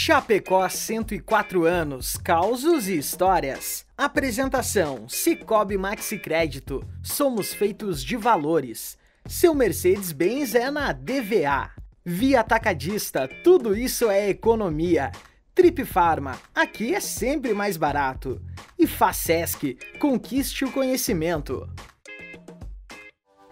Chapecó 104 anos, causos e histórias. Apresentação: Cicobi Maxicrédito. Somos feitos de valores. Seu Mercedes-Benz é na DVA. Via Atacadista, tudo isso é economia. Trip Farma, aqui é sempre mais barato. E Facesc, conquiste o conhecimento.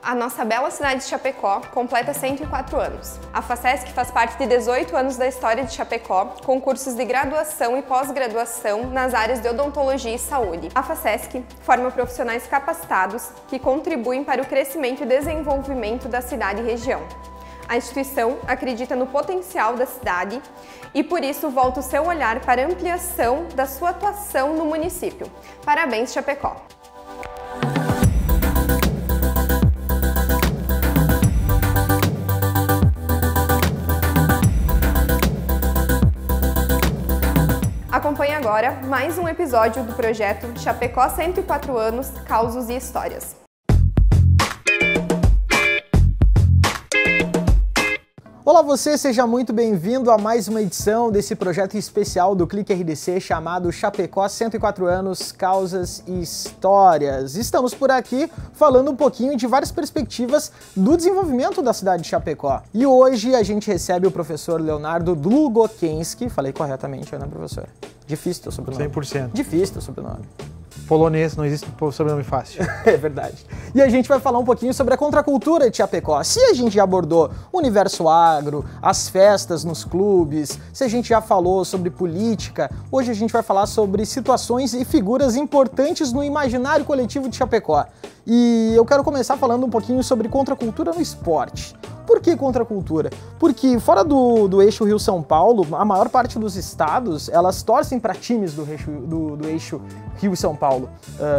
A nossa bela cidade de Chapecó completa 104 anos. A Facesc faz parte de 18 anos da história de Chapecó, com cursos de graduação e pós-graduação nas áreas de odontologia e saúde. A Facesc forma profissionais capacitados que contribuem para o crescimento e desenvolvimento da cidade e região. A instituição acredita no potencial da cidade e, por isso, volta o seu olhar para a ampliação da sua atuação no município. Parabéns, Chapecó! Acompanhe agora mais um episódio do projeto Chapecó 104 anos, causos e histórias. Olá você, seja muito bem-vindo a mais uma edição desse projeto especial do Clique RDC chamado Chapecó 104 anos, causas e histórias. Estamos por aqui falando um pouquinho de várias perspectivas do desenvolvimento da cidade de Chapecó. E hoje a gente recebe o professor Leonardo Długokiński, falei corretamente, né, professor? Difícil teu sobrenome. 100%. Difícil teu sobrenome. Polonês, não existe sobrenome fácil. É verdade. E a gente vai falar um pouquinho sobre a contracultura de Chapecó. Se a gente já abordou o universo agro, as festas nos clubes, se a gente já falou sobre política, hoje a gente vai falar sobre situações e figuras importantes no imaginário coletivo de Chapecó. E eu quero começar falando um pouquinho sobre contracultura no esporte. Por que contracultura? Porque fora do eixo Rio-São Paulo, a maior parte dos estados, elas torcem para times do eixo Rio e São Paulo,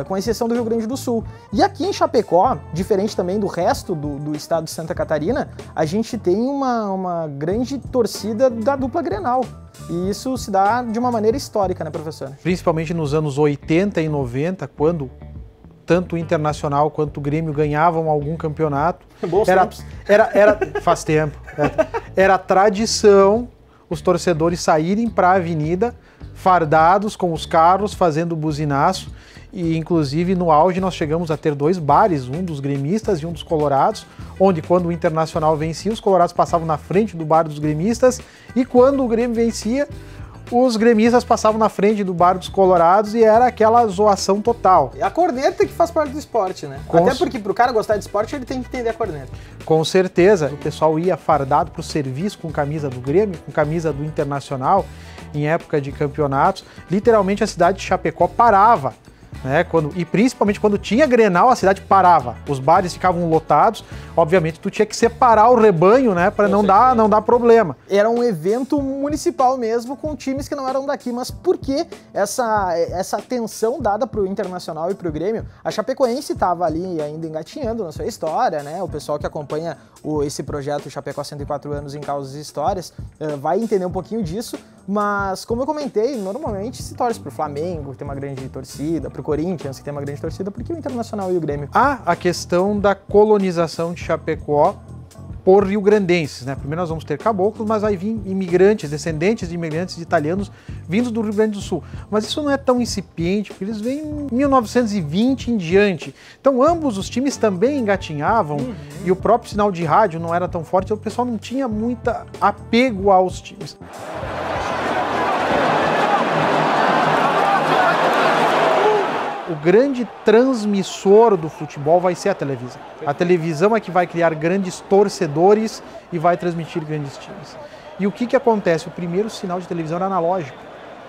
com exceção do Rio Grande do Sul. E aqui em Chapecó, diferente também do resto do estado de Santa Catarina, a gente tem uma grande torcida da dupla Grenal. E isso se dá de uma maneira histórica, né, professor? Principalmente nos anos 80 e 90, quando tanto o Internacional quanto o Grêmio ganhavam algum campeonato. Faz tempo. Era tradição os torcedores saírem para a avenida fardados com os carros, fazendo buzinaço. E inclusive no auge nós chegamos a ter dois bares, um dos gremistas e um dos colorados, onde quando o Internacional vencia, os colorados passavam na frente do bar dos gremistas, e quando o Grêmio vencia, os gremistas passavam na frente do bar dos colorados, e era aquela zoação total. É a corneta que faz parte do esporte, né? Até porque pro cara gostar de esporte, ele tem que entender a corneta. Com certeza. O pessoal ia fardado pro serviço com camisa do Grêmio, com camisa do Internacional, em época de campeonatos. Literalmente a cidade de Chapecó parava, né? E principalmente quando tinha Grenal, a cidade parava. Os bares ficavam lotados. Obviamente tu tinha que separar o rebanho, né, para não dar problema. Era um evento municipal mesmo, com times que não eram daqui. Mas por que essa atenção dada pro Internacional e pro Grêmio? A Chapecoense estava ali ainda engatinhando na sua história, né? O pessoal que acompanha esse projeto Chapecó 104 anos em causas e histórias vai entender um pouquinho disso. Mas, como eu comentei, normalmente se torce pro Flamengo, que tem uma grande torcida, pro Corinthians, que tem uma grande torcida, porque o Internacional e o Grêmio. Há a questão da colonização de Chapecó por rio-grandenses, né? Primeiro nós vamos ter caboclos, mas vai vir imigrantes, descendentes de imigrantes italianos vindos do Rio Grande do Sul. Mas isso não é tão incipiente, porque eles vêm em 1920 em diante. Então ambos os times também engatinhavam, e o próprio sinal de rádio não era tão forte, então o pessoal não tinha muito apego aos times. O grande transmissor do futebol vai ser a televisão. A televisão é que vai criar grandes torcedores e vai transmitir grandes times. E o que acontece? O primeiro sinal de televisão era analógico.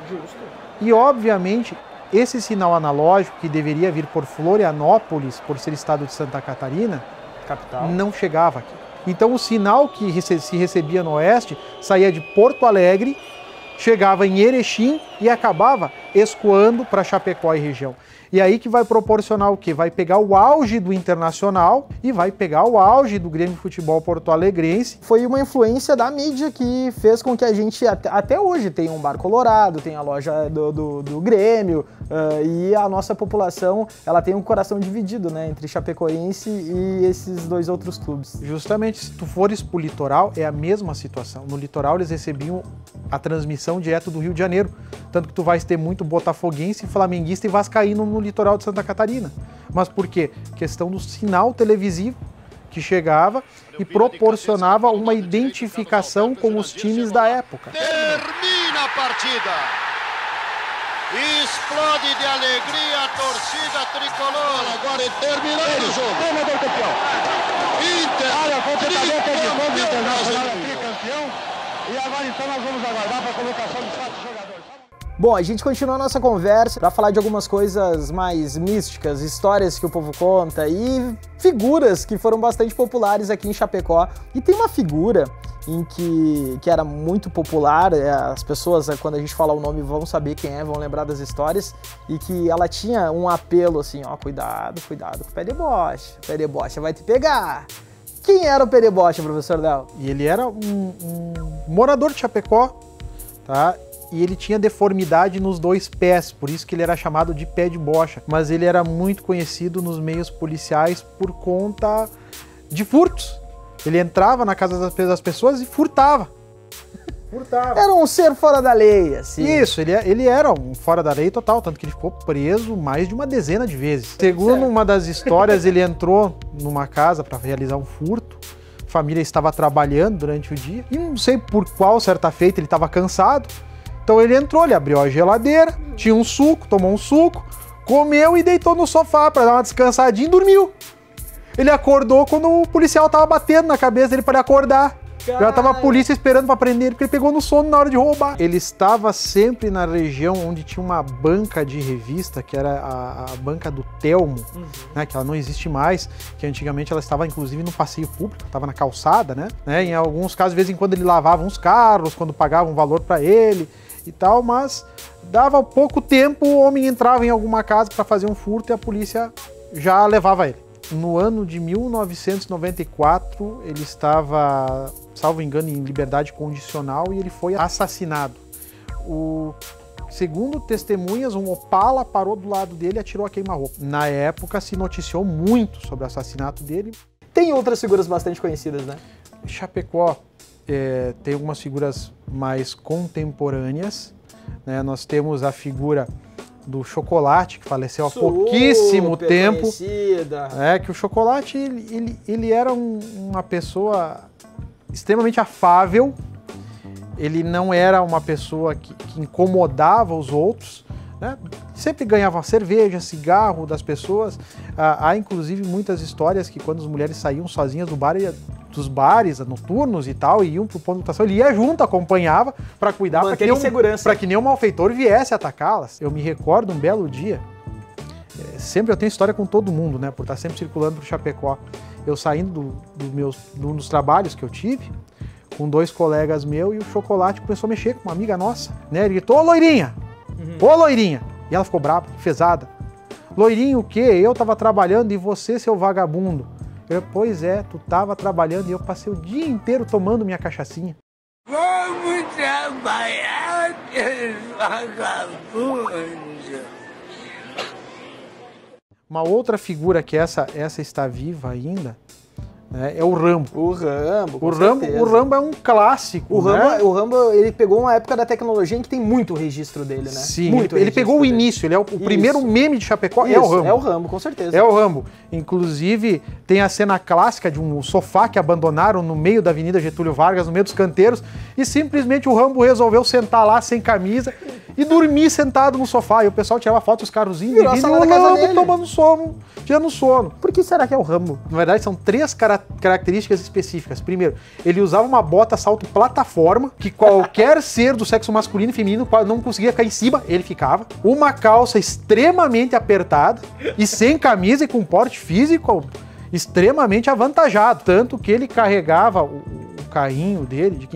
Justo. E, obviamente, esse sinal analógico, que deveria vir por Florianópolis, por ser estado de Santa Catarina, capital, não chegava aqui. Então, o sinal que se recebia no oeste saía de Porto Alegre, chegava em Erechim e acabava escoando para Chapecó e região. E aí que vai proporcionar o quê? Vai pegar o auge do Internacional e vai pegar o auge do Grêmio Futebol Porto Alegrense. Foi uma influência da mídia que fez com que a gente até hoje tenha um Bar Colorado, tem a loja do Grêmio, e a nossa população ela tem um coração dividido, né, entre Chapecoense e esses dois outros clubes. Justamente, se tu fores pro litoral, é a mesma situação. No litoral eles recebiam a transmissão direto do Rio de Janeiro, tanto que tu vais ter muito botafoguense, flamenguista e vascaíno no litoral de Santa Catarina. Mas por quê? Questão do sinal televisivo que chegava e proporcionava uma identificação com os times da época. Termina a partida. Explode de alegria a torcida tricolor. Agora terminando o jogo. Treinador campeão. Tricampeão. E agora então nós vamos aguardar para a colocação dos 4 jogadores. Bom, a gente continua a nossa conversa para falar de algumas coisas mais místicas, histórias que o povo conta e figuras que foram bastante populares aqui em Chapecó. E tem uma figura que era muito popular, as pessoas, quando a gente falar o nome, vão saber quem é, vão lembrar das histórias, e que ela tinha um apelo assim, ó, cuidado com o pé de bocha vai te pegar. Quem era o pé de bocha, professor Del? E ele era um morador de Chapecó, tá? E ele tinha deformidade nos 2 pés, por isso que ele era chamado de pé de bocha. Mas ele era muito conhecido nos meios policiais por conta de furtos. Ele entrava na casa das pessoas e furtava. Era um ser fora da lei, assim. Isso, ele era um fora da lei total, tanto que ele ficou preso mais de uma dezena de vezes. Segundo uma das histórias, ele entrou numa casa para realizar um furto. A família estava trabalhando durante o dia e não sei por qual certa feita ele estava cansado. Então ele entrou, ele abriu a geladeira, tinha um suco, tomou um suco, comeu e deitou no sofá para dar uma descansadinha e dormiu. Ele acordou quando o policial tava batendo na cabeça dele para ele acordar. Já tava a polícia esperando para prender ele, porque ele pegou no sono na hora de roubar. Ele estava sempre na região onde tinha uma banca de revista, que era a banca do Telmo, né, que ela não existe mais, que antigamente ela estava inclusive no passeio público, estava na calçada, né? Em alguns casos, de vez em quando ele lavava uns carros, quando pagava um valor para ele e tal, mas dava pouco tempo, o homem entrava em alguma casa para fazer um furto e a polícia já levava ele. No ano de 1994, ele estava, salvo engano, em liberdade condicional e ele foi assassinado. Segundo testemunhas, um Opala parou do lado dele e atirou a queima-roupa. Na época, se noticiou muito sobre o assassinato dele. Tem outras figuras bastante conhecidas, né? Chapecó tem algumas figuras mais contemporâneas, né? Nós temos a figura do Chocolate, que faleceu há pouquíssimo tempo. Que o Chocolate, ele era uma pessoa extremamente afável, ele não era uma pessoa que incomodava os outros, né? Sempre ganhava cerveja, cigarro das pessoas. Há inclusive muitas histórias que quando as mulheres saíam sozinhas dos bares noturnos e tal, e iam pro ponto de votação, ele ia junto, acompanhava para cuidar, para que nenhum malfeitor viesse atacá-las. Eu me recordo um belo dia, sempre eu tenho história com todo mundo, né, por estar sempre circulando pro Chapecó. Eu saindo dos trabalhos que eu tive, com 2 colegas meus, e o Chocolate começou a mexer com uma amiga nossa, né, ele gritou, ô loirinha! Ô loirinha! E ela ficou brava, fezada. Loirinho o quê? Eu tava trabalhando e você, seu vagabundo. Pois é, tu tava trabalhando e eu passei o dia inteiro tomando minha cachaçinha. Vamos trabalhar, vagabundo. Uma outra figura que essa está viva ainda, né, é o Rambo. O Rambo é um clássico. O Rambo, ele pegou uma época da tecnologia em que tem muito registro dele, né? Sim, ele pegou o início, ele é o primeiro meme de Chapecó, é o Rambo. É o Rambo, com certeza. É o Rambo. Inclusive, tem a cena clássica de um sofá que abandonaram no meio da Avenida Getúlio Vargas, no meio dos canteiros, e simplesmente o Rambo resolveu sentar lá sem camisa e dormir sentado no sofá. E o pessoal tirava foto dos carrozinhos e o Rambo tomando sono, tirando sono. Por que será que é o Rambo? Na verdade, são 3 características específicas. Primeiro, ele usava uma bota salto plataforma, que qualquer ser do sexo masculino e feminino não conseguia ficar em cima, ele ficava. Uma calça extremamente apertada e sem camisa e com porte físico extremamente avantajado. Tanto que ele carregava o carrinho dele,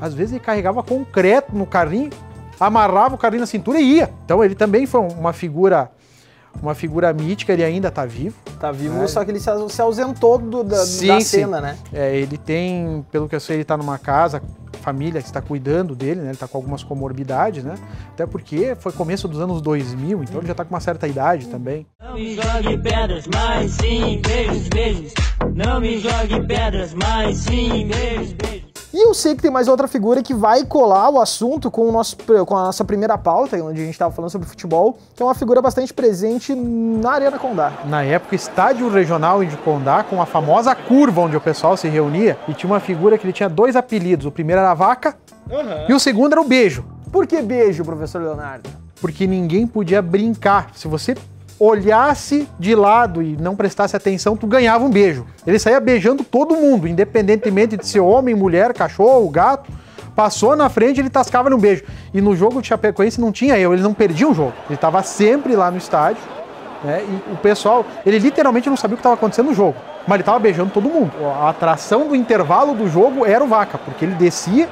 às vezes ele carregava concreto no carrinho, amarrava o carrinho na cintura e ia. Então ele também foi uma figura uma figura mítica, ele ainda está vivo. Tá vivo, só que ele se ausentou da cena, né? Ele tem, pelo que eu sei, ele está numa casa, família que está cuidando dele, né? Ele está com algumas comorbidades, né? Até porque foi começo dos anos 2000, então ele já está com uma certa idade também. Não me jogue pedras, mas sim beijos, beijos. Não me jogue pedras, mas sim beijos, beijos. E eu sei que tem mais outra figura que vai colar o assunto com a nossa primeira pauta, onde a gente estava falando sobre futebol, que é uma figura bastante presente na Arena Condá. Na época, estádio regional de Condá, com a famosa curva onde o pessoal se reunia, e tinha uma figura que ele tinha 2 apelidos. O primeiro era a Vaca e o segundo era o Beijo. Por que Beijo, professor Leonardo? Porque ninguém podia brincar. Se você olhasse de lado e não prestasse atenção, tu ganhava um beijo. Ele saía beijando todo mundo, independentemente de ser homem, mulher, cachorro, gato. Passou na frente, ele tascava-lhe um beijo. E no jogo de Chapecoense não tinha erro, ele não perdia o jogo. Ele estava sempre lá no estádio, né? E o pessoal, ele literalmente não sabia o que estava acontecendo no jogo, mas ele estava beijando todo mundo. A atração do intervalo do jogo era o Vaca, porque ele descia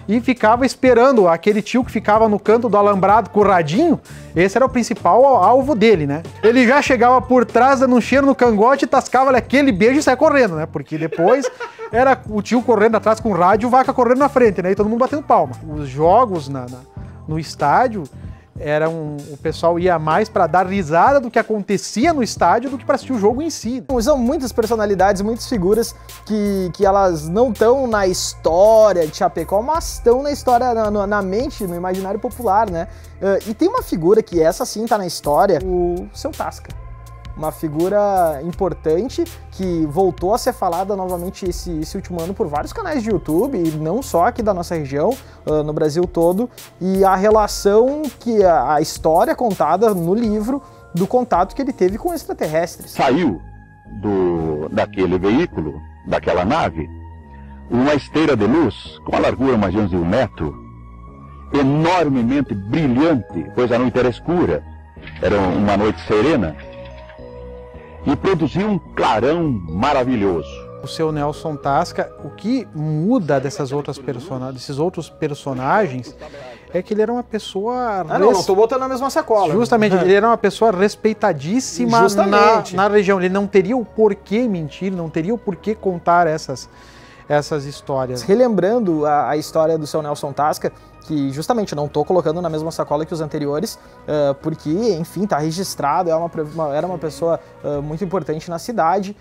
e ficava esperando aquele tio que ficava no canto do alambrado com o radinho. Esse era o principal alvo dele, né? Ele já chegava por trás, dando um cheiro no cangote, tascava-lhe aquele beijo e saia correndo, né? Porque depois era o tio correndo atrás com o rádio e o Vaca correndo na frente, né? E todo mundo batendo palma. Os jogos no estádio o pessoal ia mais para dar risada do que acontecia no estádio do que para assistir o jogo em si. São muitas personalidades, muitas figuras que elas não estão na história de Chapecó, mas estão na história, na mente, no imaginário popular, né? E tem uma figura que essa sim tá na história, o Seu Tasca. Uma figura importante que voltou a ser falada novamente esse último ano por vários canais de YouTube, e não só aqui da nossa região, no Brasil todo, e a relação que a história contada no livro do contato que ele teve com extraterrestres. Saiu daquele veículo, daquela nave, uma esteira de luz com a largura mais ou menos de 1 metro, enormemente brilhante, pois a noite era escura, era uma noite serena, e produziu um clarão maravilhoso. O seu Nelson Tasca, o que muda desses outros personagens é que ele era uma pessoa... Não estou botando na mesma sacola. Justamente, ele era uma pessoa respeitadíssima na região. Ele não teria o porquê mentir, não teria o porquê contar essas histórias. Relembrando a história do seu Nelson Tasca, que justamente não estou colocando na mesma sacola que os anteriores, porque, enfim, está registrado, era uma pessoa muito importante na cidade,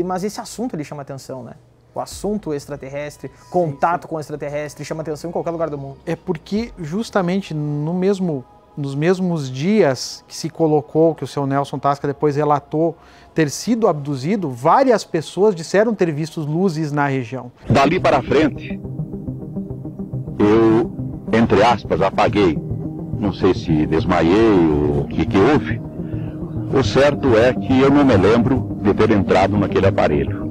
mas esse assunto ele chama atenção, né? O assunto extraterrestre, contato com o extraterrestre, chama atenção em qualquer lugar do mundo. É porque justamente nos mesmos dias que se colocou, que o seu Nelson Tasca depois relatou ter sido abduzido, várias pessoas disseram ter visto luzes na região. Dali para frente, eu, entre aspas, apaguei. Não sei se desmaiei ou o que houve. O certo é que eu não me lembro de ter entrado naquele aparelho.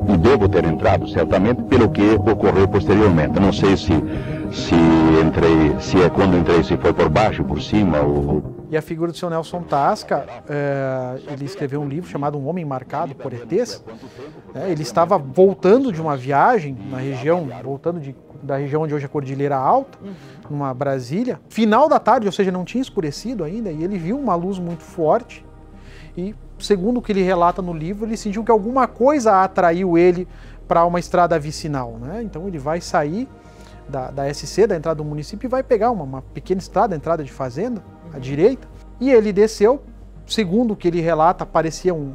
E devo ter entrado, certamente, pelo que ocorreu posteriormente. Não sei se é quando entrei, se foi por baixo, por cima ou... E a figura do seu Nelson Tasca, ele escreveu um livro chamado Um Homem Marcado por ETs. Ele estava voltando de uma viagem na região, da região onde hoje é a Cordilheira Alta, numa Brasília. Final da tarde, ou seja, não tinha escurecido ainda, e ele viu uma luz muito forte. E, segundo o que ele relata no livro, ele sentiu que alguma coisa atraiu ele para uma estrada vicinal, né? Então ele vai sair da SC, da entrada do município, e vai pegar uma pequena estrada, entrada de fazenda, à direita, e ele desceu. Segundo o que ele relata, parecia um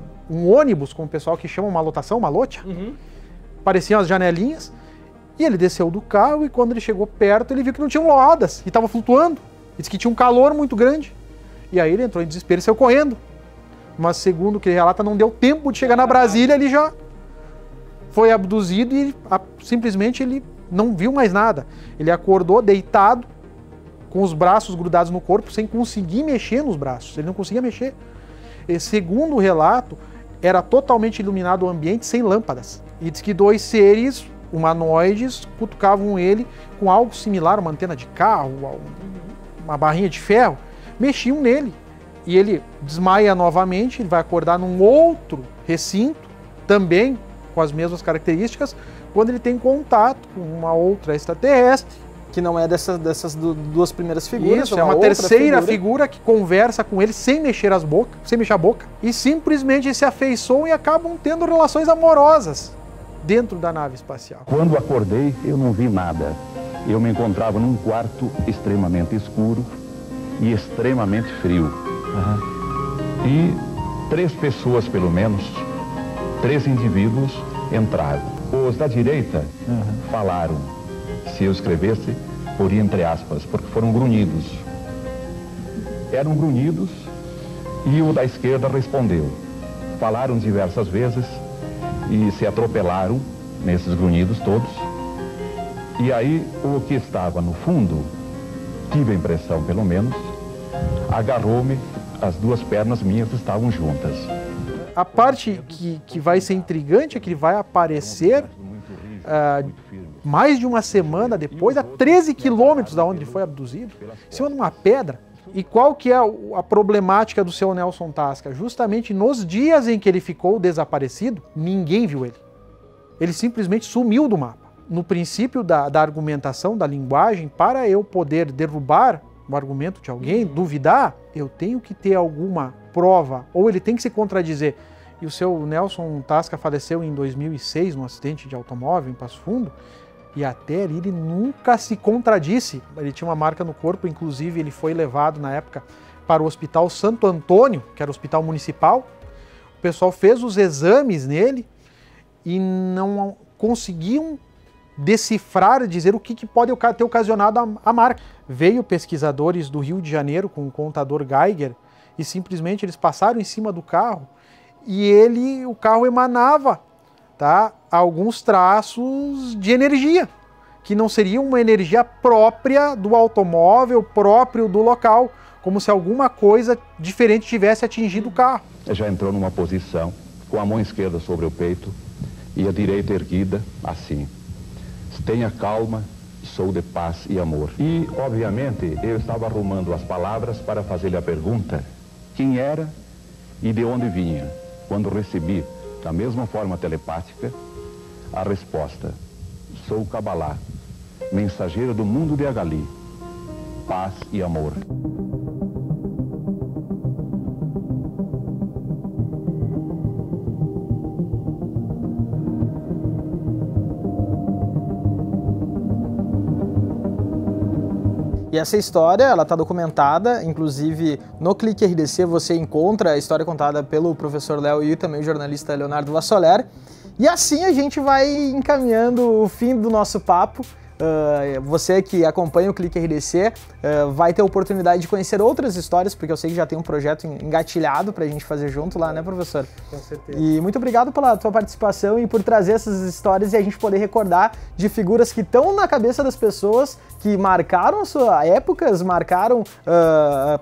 ônibus, como o pessoal que chama uma lotação, uma lotia, pareciam as janelinhas, e ele desceu do carro, e quando ele chegou perto, ele viu que não tinham rodas, e estava flutuando, e disse que tinha um calor muito grande, e aí ele entrou em desespero e saiu correndo. Mas segundo o que ele relata, não deu tempo de chegar na Brasília, ele já foi abduzido e simplesmente ele não viu mais nada. Ele acordou deitado, com os braços grudados no corpo, sem conseguir mexer nos braços. Ele não conseguia mexer. E, segundo o relato, era totalmente iluminado o ambiente sem lâmpadas. E diz que 2 seres humanoides cutucavam ele com algo similar, uma antena de carro, uma barrinha de ferro, mexiam nele. E ele desmaia novamente, ele vai acordar num outro recinto, também com as mesmas características, quando ele tem contato com uma outra extraterrestre, que não é dessas duas primeiras figuras. Isso, é uma terceira figura que conversa com ele sem mexer a boca, e simplesmente se afeiçoam e acabam tendo relações amorosas dentro da nave espacial. Quando acordei, eu não vi nada. Eu me encontrava num quarto extremamente escuro e extremamente frio. E 3 pessoas, pelo menos, 3 indivíduos entraram. Os da direita falaram, se eu escrevesse, poria entre aspas, porque foram grunhidos. Eram grunhidos e o da esquerda respondeu. Falaram diversas vezes e se atropelaram nesses grunhidos todos. E aí o que estava no fundo, tive a impressão pelo menos, agarrou-me, as 2 pernas minhas estavam juntas. A parte que vai ser intrigante é que ele vai aparecer mais de uma semana depois, a 13 quilômetros da onde ele foi abduzido, em cima de uma pedra. E qual que é a problemática do seu Nelson Tasca? Justamente nos dias em que ele ficou desaparecido, ninguém viu ele. Ele simplesmente sumiu do mapa. No princípio da argumentação, da linguagem, para eu poder derrubar o argumento de alguém, duvidar, eu tenho que ter alguma prova, ou ele tem que se contradizer. E o seu Nelson Tasca faleceu em 2006 num acidente de automóvel em Passo Fundo, e até ali ele nunca se contradisse. Ele tinha uma marca no corpo, inclusive ele foi levado na época para o Hospital Santo Antônio, que era o hospital municipal. O pessoal fez os exames nele e não conseguiam decifrar, dizer o que pode ter ocasionado a marca. Veio pesquisadores do Rio de Janeiro com o contador Geiger e simplesmente eles passaram em cima do carro e o carro emanava, tá, alguns traços de energia, que não seria uma energia própria do automóvel, próprio do local, como se alguma coisa diferente tivesse atingido o carro. Já entrou numa posição com a mão esquerda sobre o peito e a direita erguida, assim. Tenha calma, sou de paz e amor. E, obviamente, eu estava arrumando as palavras para fazer-lhe a pergunta quem era e de onde vinha, quando recebi, da mesma forma telepática, a resposta: sou Kabbalah, mensageiro do mundo de Agali, paz e amor. E essa história, ela está documentada, inclusive no Clique RDC você encontra a história contada pelo professor Léo e também o jornalista Leonardo Vassoler. E assim a gente vai encaminhando o fim do nosso papo. Você que acompanha o Clique RDC vai ter a oportunidade de conhecer outras histórias, porque eu sei que já tem um projeto engatilhado pra gente fazer junto lá, né, professor? Com certeza. E muito obrigado pela tua participação e por trazer essas histórias e a gente poder recordar de figuras que estão na cabeça das pessoas, que marcaram suas épocas, marcaram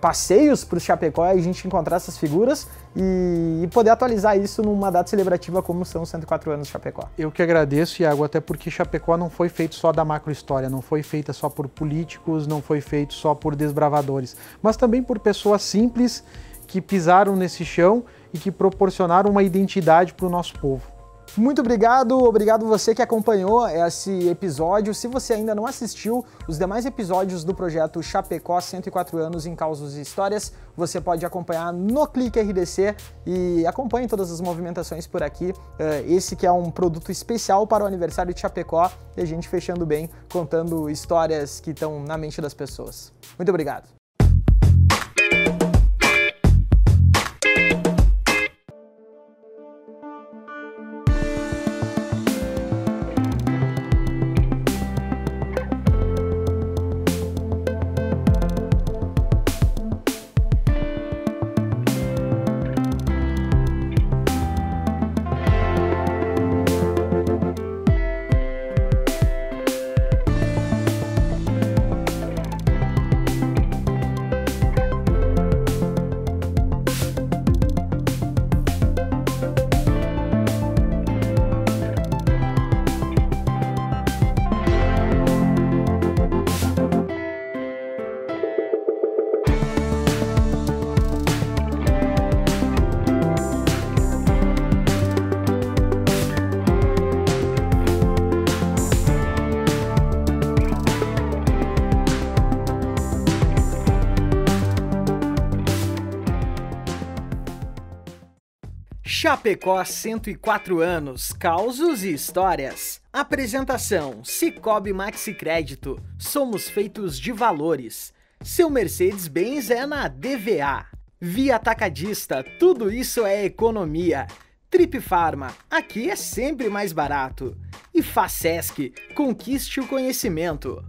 passeios para o Chapecó, e a gente encontrar essas figuras e poder atualizar isso numa data celebrativa como são os 104 anos de Chapecó. Eu que agradeço, Iago, até porque Chapecó não foi feito só da macrohistória, não foi feita só por políticos, não foi feito só por desbravadores, mas também por pessoas simples que pisaram nesse chão e que proporcionaram uma identidade para o nosso povo. Muito obrigado você que acompanhou esse episódio. Se você ainda não assistiu os demais episódios do projeto Chapecó 104 anos em Causos e Histórias, você pode acompanhar no Clique RDC e acompanhe todas as movimentações por aqui. Esse que é um produto especial para o aniversário de Chapecó e a gente fechando bem, contando histórias que estão na mente das pessoas. Muito obrigado. Chapecó 104 anos, causos e histórias. Apresentação: Cicobi Maxicrédito. Somos feitos de valores. Seu Mercedes-Benz é na DVA. Via Atacadista, tudo isso é economia. Trip Farma, aqui é sempre mais barato. E Facesc, conquiste o conhecimento.